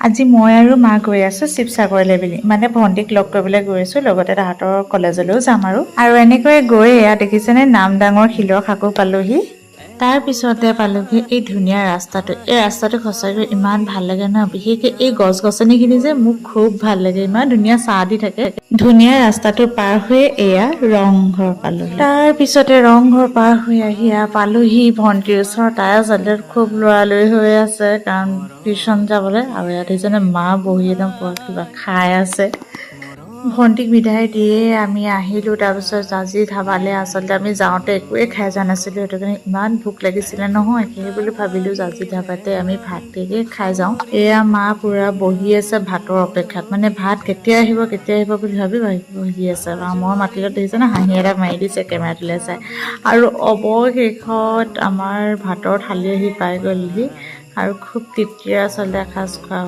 আজি মই আৰু মা গৈ আছো শিৱসাগৰলৈ বুলি মানে ভণ্টিক লগ কৰিবলৈ গৈ আছো লগতে তাহাঁতৰ কলেজলৈও যাম আৰু এনেকৈ গৈ এয়া দেখিছেনে নাম ডাঙৰ শিলৰ সাঁকো পালোহি তাৰ পিছতে পালোহি এই ধুনীয়া ৰাস্তাটো এই ৰাস্তাটো সঁচাকৈ ইমান ভাল লাগে ন বিশেষকৈ এই গছ-গছনিখিনি যে মোক খুব ভাল লাগে ইমান ধুনীয়া ছাঁ দি থাকে ধুনীয়া ৰাস্তাটো পাৰ হৈ এয়া ৰংঘৰ পালোহি তাৰ পিছতে ৰংঘৰ পাৰ হৈ আহি পালোহি ভণ্টিৰ ওচৰত তাই আচলতে খুব লৰালৰি হৈ আছে কাৰণ টিউশ্যন যাবলৈ আৰু ইয়াত দেখিছেনে মা বহি একদম কিবা খাই আছে ভণ্টিক বিদায় দিয়ে আমি আহিলোঁ তাৰপিছত জাজি ধাবালৈ আচলতে আমি যাওঁতে একোৱে খাই যোৱা নাছিলোঁ সেইটো কাৰণে ইমান ভোক লাগিছিলে নহয় সেই বুলি ভাবিলোঁ জাজি ধাবাতে আমি ভাতকে খাই যাওঁ এয়া মা পুৰা বহি আছে ভাতৰ অপেক্ষাত মানে ভাত কেতিয়া আহিব বুলি ভাবি বহি আছে আৰু মই মাতিলত দেখিছেনে হাঁহি এটা মাৰি দিছে কেমেৰাটোলৈ চাই আৰু অৱশেষত আমাৰ ভাতৰ থালি আহি পাই গ'লহি আৰু খুব তৃপ্তিৰে আচলতে এসাঁজ খোৱা